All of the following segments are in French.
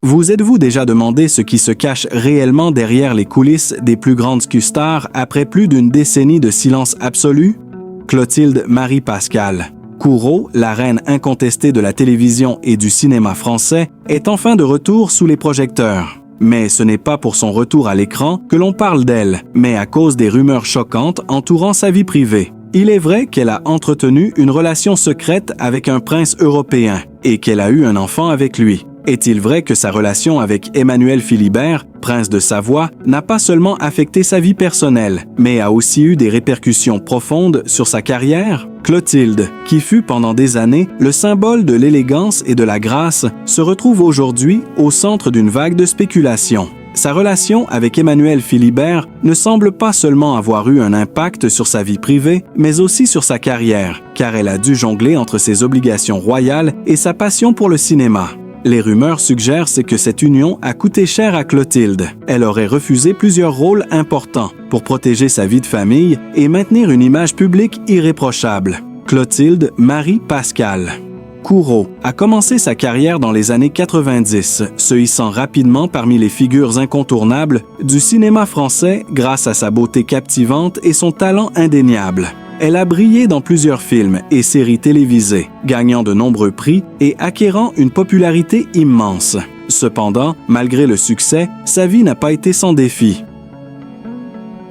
Vous êtes-vous déjà demandé ce qui se cache réellement derrière les coulisses des plus grandes Q-stars après plus d'une décennie de silence absolu? Clotilde Marie-Pascale Courreau, la reine incontestée de la télévision et du cinéma français, est enfin de retour sous les projecteurs. Mais ce n'est pas pour son retour à l'écran que l'on parle d'elle, mais à cause des rumeurs choquantes entourant sa vie privée. Il est vrai qu'elle a entretenu une relation secrète avec un prince européen et qu'elle a eu un enfant avec lui. Est-il vrai que sa relation avec Emmanuel Philibert, prince de Savoie, n'a pas seulement affecté sa vie personnelle, mais a aussi eu des répercussions profondes sur sa carrière? Clotilde, qui fut pendant des années le symbole de l'élégance et de la grâce, se retrouve aujourd'hui au centre d'une vague de spéculation. Sa relation avec Emmanuel Philibert ne semble pas seulement avoir eu un impact sur sa vie privée, mais aussi sur sa carrière, car elle a dû jongler entre ses obligations royales et sa passion pour le cinéma. Les rumeurs suggèrent que cette union a coûté cher à Clotilde. Elle aurait refusé plusieurs rôles importants pour protéger sa vie de famille et maintenir une image publique irréprochable. Clotilde Marie-Pascale Courreau a commencé sa carrière dans les années 90, se hissant rapidement parmi les figures incontournables du cinéma français grâce à sa beauté captivante et son talent indéniable. Elle a brillé dans plusieurs films et séries télévisées, gagnant de nombreux prix et acquérant une popularité immense. Cependant, malgré le succès, sa vie n'a pas été sans défi.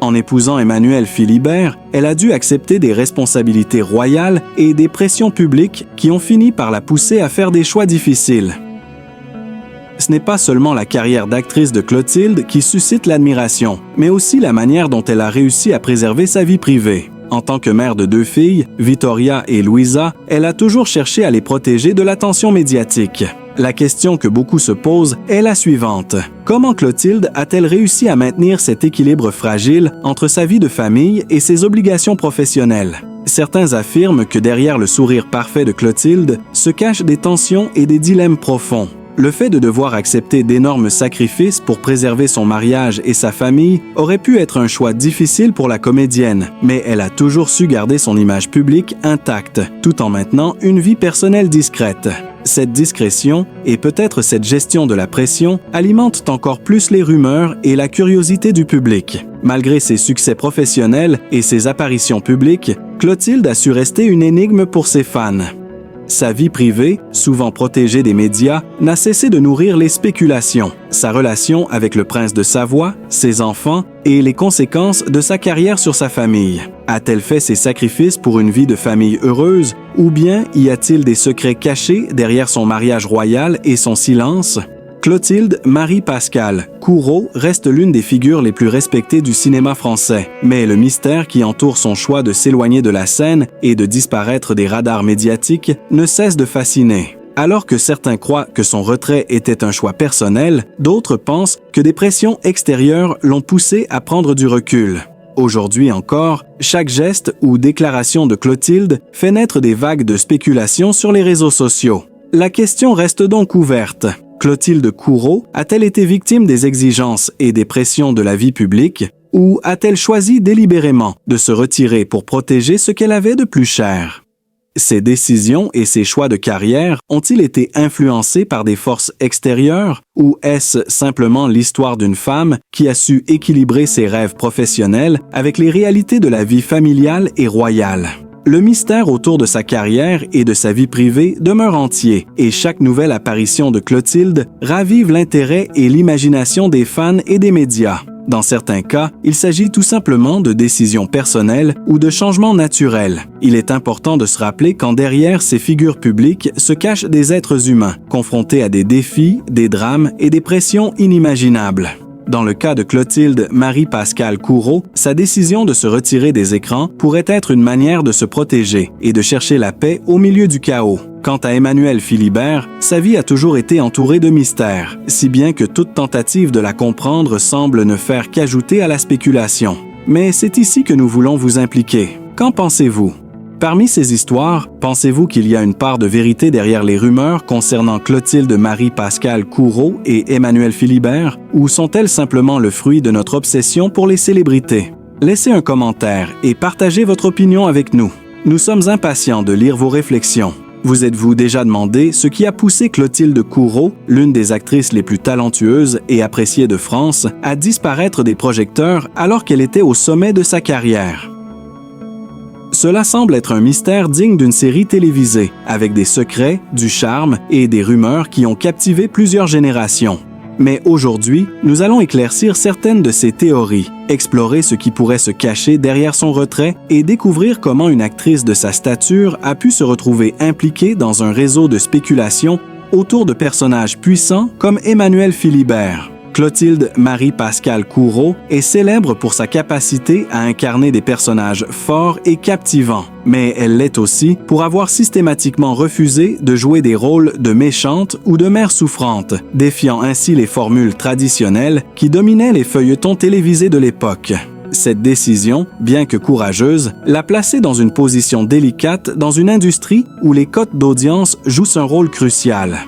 En épousant Emmanuel Philibert, elle a dû accepter des responsabilités royales et des pressions publiques qui ont fini par la pousser à faire des choix difficiles. Ce n'est pas seulement la carrière d'actrice de Clotilde qui suscite l'admiration, mais aussi la manière dont elle a réussi à préserver sa vie privée. En tant que mère de 2 filles, Victoria et Louisa, elle a toujours cherché à les protéger de l'attention médiatique. La question que beaucoup se posent est la suivante. Comment Clotilde a-t-elle réussi à maintenir cet équilibre fragile entre sa vie de famille et ses obligations professionnelles? Certains affirment que derrière le sourire parfait de Clotilde se cachent des tensions et des dilemmes profonds. Le fait de devoir accepter d'énormes sacrifices pour préserver son mariage et sa famille aurait pu être un choix difficile pour la comédienne, mais elle a toujours su garder son image publique intacte, tout en maintenant une vie personnelle discrète. Cette discrétion, et peut-être cette gestion de la pression, alimentent encore plus les rumeurs et la curiosité du public. Malgré ses succès professionnels et ses apparitions publiques, Clotilde a su rester une énigme pour ses fans. Sa vie privée, souvent protégée des médias, n'a cessé de nourrir les spéculations. Sa relation avec le prince de Savoie, ses enfants et les conséquences de sa carrière sur sa famille. A-t-elle fait ses sacrifices pour une vie de famille heureuse ou bien y a-t-il des secrets cachés derrière son mariage royal et son silence? Clotilde Marie-Pascale Courreau reste l'une des figures les plus respectées du cinéma français, mais le mystère qui entoure son choix de s'éloigner de la scène et de disparaître des radars médiatiques ne cesse de fasciner. Alors que certains croient que son retrait était un choix personnel, d'autres pensent que des pressions extérieures l'ont poussé à prendre du recul. Aujourd'hui encore, chaque geste ou déclaration de Clotilde fait naître des vagues de spéculation sur les réseaux sociaux. La question reste donc ouverte. Clotilde Courreau a-t-elle été victime des exigences et des pressions de la vie publique ou a-t-elle choisi délibérément de se retirer pour protéger ce qu'elle avait de plus cher? Ses décisions et ses choix de carrière ont-ils été influencés par des forces extérieures ou est-ce simplement l'histoire d'une femme qui a su équilibrer ses rêves professionnels avec les réalités de la vie familiale et royale? Le mystère autour de sa carrière et de sa vie privée demeure entier et chaque nouvelle apparition de Clotilde ravive l'intérêt et l'imagination des fans et des médias. Dans certains cas, il s'agit tout simplement de décisions personnelles ou de changements naturels. Il est important de se rappeler qu'en derrière ces figures publiques se cachent des êtres humains, confrontés à des défis, des drames et des pressions inimaginables. Dans le cas de Clotilde Marie-Pascale Courreau, sa décision de se retirer des écrans pourrait être une manière de se protéger et de chercher la paix au milieu du chaos. Quant à Emmanuel Philibert, sa vie a toujours été entourée de mystères, si bien que toute tentative de la comprendre semble ne faire qu'ajouter à la spéculation. Mais c'est ici que nous voulons vous impliquer. Qu'en pensez-vous? Parmi ces histoires, pensez-vous qu'il y a une part de vérité derrière les rumeurs concernant Clotilde Marie-Pascale Courreau et Emmanuel Philibert, ou sont-elles simplement le fruit de notre obsession pour les célébrités? Laissez un commentaire et partagez votre opinion avec nous. Nous sommes impatients de lire vos réflexions. Vous êtes-vous déjà demandé ce qui a poussé Clotilde Courreau, l'une des actrices les plus talentueuses et appréciées de France, à disparaître des projecteurs alors qu'elle était au sommet de sa carrière? Cela semble être un mystère digne d'une série télévisée, avec des secrets, du charme et des rumeurs qui ont captivé plusieurs générations. Mais aujourd'hui, nous allons éclaircir certaines de ces théories, explorer ce qui pourrait se cacher derrière son retrait et découvrir comment une actrice de sa stature a pu se retrouver impliquée dans un réseau de spéculation autour de personnages puissants comme Emmanuel Philibert. Clotilde Marie-Pascale Courreau est célèbre pour sa capacité à incarner des personnages forts et captivants, mais elle l'est aussi pour avoir systématiquement refusé de jouer des rôles de méchante ou de mère souffrante, défiant ainsi les formules traditionnelles qui dominaient les feuilletons télévisés de l'époque. Cette décision, bien que courageuse, l'a placée dans une position délicate dans une industrie où les cotes d'audience jouent un rôle crucial.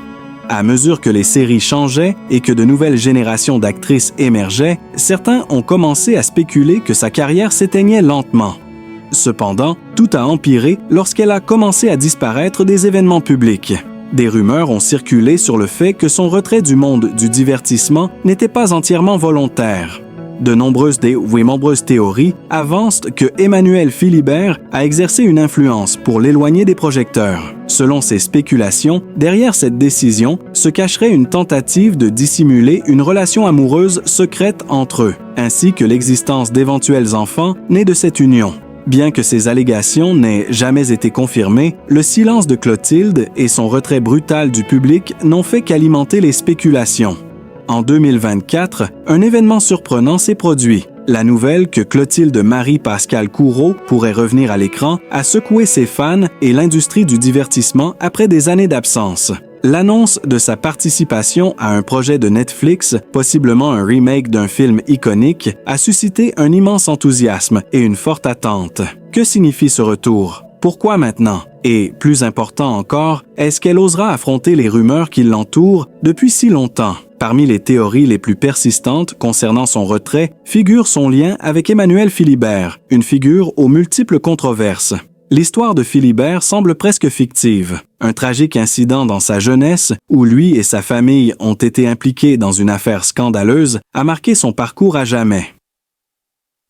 À mesure que les séries changeaient et que de nouvelles générations d'actrices émergeaient, certains ont commencé à spéculer que sa carrière s'éteignait lentement. Cependant, tout a empiré lorsqu'elle a commencé à disparaître des événements publics. Des rumeurs ont circulé sur le fait que son retrait du monde du divertissement n'était pas entièrement volontaire. De nombreuses théories avancent que Emmanuel Philibert a exercé une influence pour l'éloigner des projecteurs. Selon ces spéculations, derrière cette décision se cacherait une tentative de dissimuler une relation amoureuse secrète entre eux, ainsi que l'existence d'éventuels enfants nés de cette union. Bien que ces allégations n'aient jamais été confirmées, le silence de Clotilde et son retrait brutal du public n'ont fait qu'alimenter les spéculations. En 2024, un événement surprenant s'est produit. La nouvelle que Clotilde Marie-Pascale Courreau pourrait revenir à l'écran a secoué ses fans et l'industrie du divertissement après des années d'absence. L'annonce de sa participation à un projet de Netflix, possiblement un remake d'un film iconique, a suscité un immense enthousiasme et une forte attente. Que signifie ce retour? Pourquoi maintenant? Et, plus important encore, est-ce qu'elle osera affronter les rumeurs qui l'entourent depuis si longtemps? Parmi les théories les plus persistantes concernant son retrait figure son lien avec Emmanuel Philibert, une figure aux multiples controverses. L'histoire de Philibert semble presque fictive. Un tragique incident dans sa jeunesse, où lui et sa famille ont été impliqués dans une affaire scandaleuse, a marqué son parcours à jamais.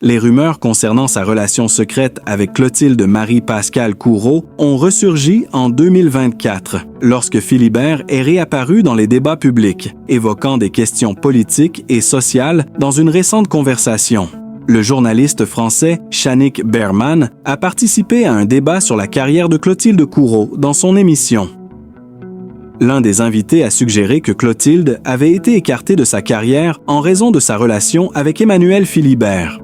Les rumeurs concernant sa relation secrète avec Clotilde Marie-Pascale Courreau ont ressurgi en 2024, lorsque Philibert est réapparu dans les débats publics, évoquant des questions politiques et sociales dans une récente conversation. Le journaliste français Yannick Berman a participé à un débat sur la carrière de Clotilde Courreau dans son émission. L'un des invités a suggéré que Clotilde avait été écartée de sa carrière en raison de sa relation avec Emmanuel Philibert.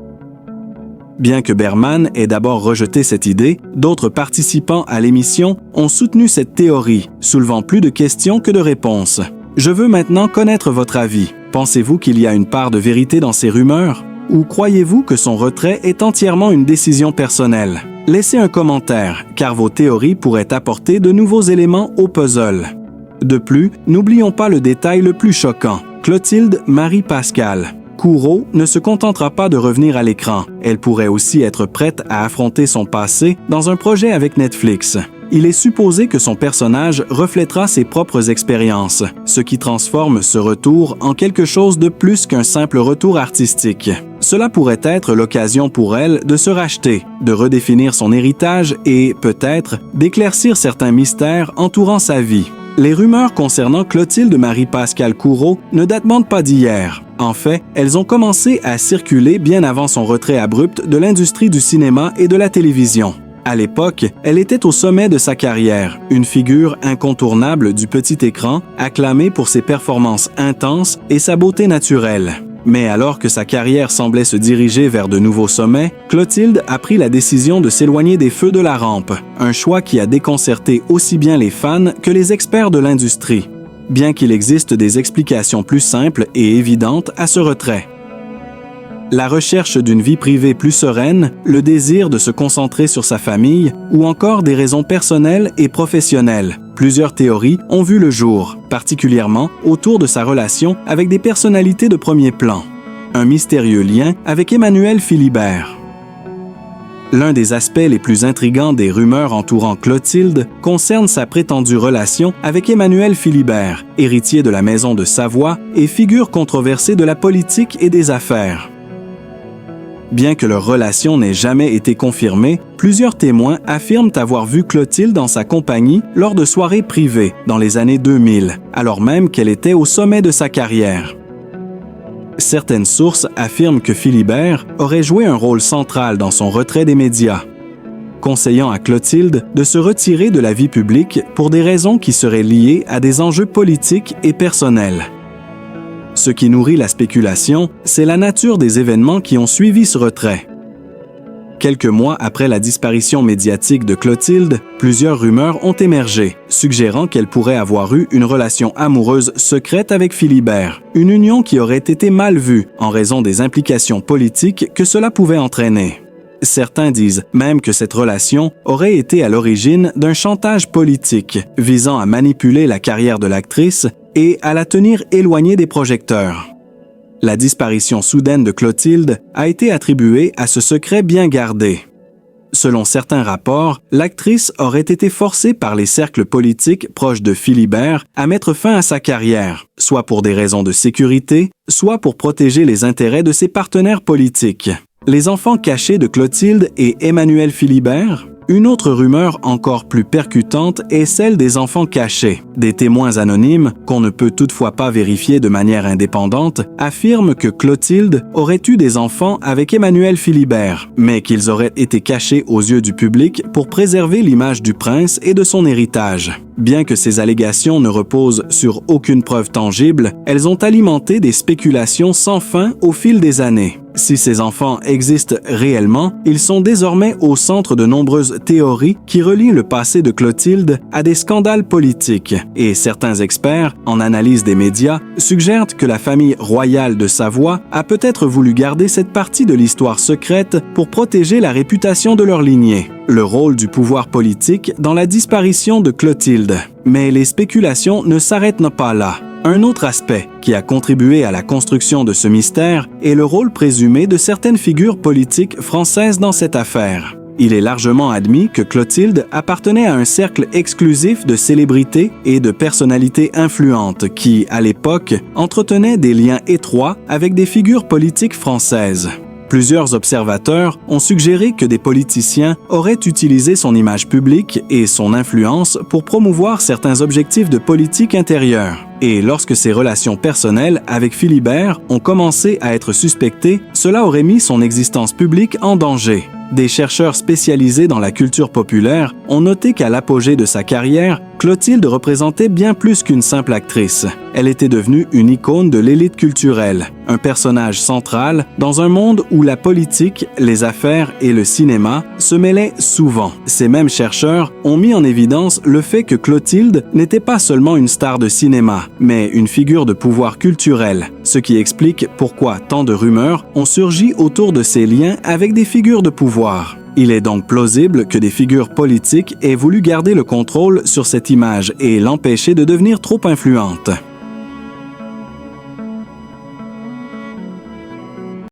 Bien que Berman ait d'abord rejeté cette idée, d'autres participants à l'émission ont soutenu cette théorie, soulevant plus de questions que de réponses. Je veux maintenant connaître votre avis. Pensez-vous qu'il y a une part de vérité dans ces rumeurs? Ou croyez-vous que son retrait est entièrement une décision personnelle? Laissez un commentaire, car vos théories pourraient apporter de nouveaux éléments au puzzle. De plus, n'oublions pas le détail le plus choquant. Clotilde Marie-Pascale Courreau ne se contentera pas de revenir à l'écran. Elle pourrait aussi être prête à affronter son passé dans un projet avec Netflix. Il est supposé que son personnage reflètera ses propres expériences, ce qui transforme ce retour en quelque chose de plus qu'un simple retour artistique. Cela pourrait être l'occasion pour elle de se racheter, de redéfinir son héritage et, peut-être, d'éclaircir certains mystères entourant sa vie. Les rumeurs concernant Clotilde Marie-Pascale Courreau ne datent pas d'hier. En fait, elles ont commencé à circuler bien avant son retrait abrupt de l'industrie du cinéma et de la télévision. À l'époque, elle était au sommet de sa carrière, une figure incontournable du petit écran, acclamée pour ses performances intenses et sa beauté naturelle. Mais alors que sa carrière semblait se diriger vers de nouveaux sommets, Clotilde a pris la décision de s'éloigner des feux de la rampe, un choix qui a déconcerté aussi bien les fans que les experts de l'industrie. Bien qu'il existe des explications plus simples et évidentes à ce retrait. La recherche d'une vie privée plus sereine, le désir de se concentrer sur sa famille ou encore des raisons personnelles et professionnelles. Plusieurs théories ont vu le jour, particulièrement autour de sa relation avec des personnalités de premier plan. Un mystérieux lien avec Emmanuel Philibert. L'un des aspects les plus intrigants des rumeurs entourant Clotilde concerne sa prétendue relation avec Emmanuel Philibert, héritier de la maison de Savoie et figure controversée de la politique et des affaires. Bien que leur relation n'ait jamais été confirmée, plusieurs témoins affirment avoir vu Clotilde en sa compagnie lors de soirées privées dans les années 2000, alors même qu'elle était au sommet de sa carrière. Certaines sources affirment que Philibert aurait joué un rôle central dans son retrait des médias, conseillant à Clotilde de se retirer de la vie publique pour des raisons qui seraient liées à des enjeux politiques et personnels. Ce qui nourrit la spéculation, c'est la nature des événements qui ont suivi ce retrait. Quelques mois après la disparition médiatique de Clotilde, plusieurs rumeurs ont émergé, suggérant qu'elle pourrait avoir eu une relation amoureuse secrète avec Philibert, une union qui aurait été mal vue en raison des implications politiques que cela pouvait entraîner. Certains disent même que cette relation aurait été à l'origine d'un chantage politique visant à manipuler la carrière de l'actrice et à la tenir éloignée des projecteurs. La disparition soudaine de Clotilde a été attribuée à ce secret bien gardé. Selon certains rapports, l'actrice aurait été forcée par les cercles politiques proches de Philibert à mettre fin à sa carrière, soit pour des raisons de sécurité, soit pour protéger les intérêts de ses partenaires politiques. Les enfants cachés de Clotilde et Emmanuel Philibert? Une autre rumeur encore plus percutante est celle des enfants cachés. Des témoins anonymes, qu'on ne peut toutefois pas vérifier de manière indépendante, affirment que Clotilde aurait eu des enfants avec Emmanuel Philibert, mais qu'ils auraient été cachés aux yeux du public pour préserver l'image du prince et de son héritage. Bien que ces allégations ne reposent sur aucune preuve tangible, elles ont alimenté des spéculations sans fin au fil des années. Si ces enfants existent réellement, ils sont désormais au centre de nombreuses théories qui relient le passé de Clotilde à des scandales politiques. Et certains experts, en analyse des médias, suggèrent que la famille royale de Savoie a peut-être voulu garder cette partie de l'histoire secrète pour protéger la réputation de leur lignée. Le rôle du pouvoir politique dans la disparition de Clotilde. Mais les spéculations ne s'arrêtent pas là. Un autre aspect qui a contribué à la construction de ce mystère est le rôle présumé de certaines figures politiques françaises dans cette affaire. Il est largement admis que Clotilde appartenait à un cercle exclusif de célébrités et de personnalités influentes qui, à l'époque, entretenaient des liens étroits avec des figures politiques françaises. Plusieurs observateurs ont suggéré que des politiciens auraient utilisé son image publique et son influence pour promouvoir certains objectifs de politique intérieure. Et lorsque ses relations personnelles avec Philibert ont commencé à être suspectées, cela aurait mis son existence publique en danger. Des chercheurs spécialisés dans la culture populaire ont noté qu'à l'apogée de sa carrière, Clotilde représentait bien plus qu'une simple actrice. Elle était devenue une icône de l'élite culturelle, un personnage central dans un monde où la politique, les affaires et le cinéma se mêlaient souvent. Ces mêmes chercheurs ont mis en évidence le fait que Clotilde n'était pas seulement une star de cinéma, mais une figure de pouvoir culturel, ce qui explique pourquoi tant de rumeurs ont surgi autour de ses liens avec des figures de pouvoir. Il est donc plausible que des figures politiques aient voulu garder le contrôle sur cette image et l'empêcher de devenir trop influente.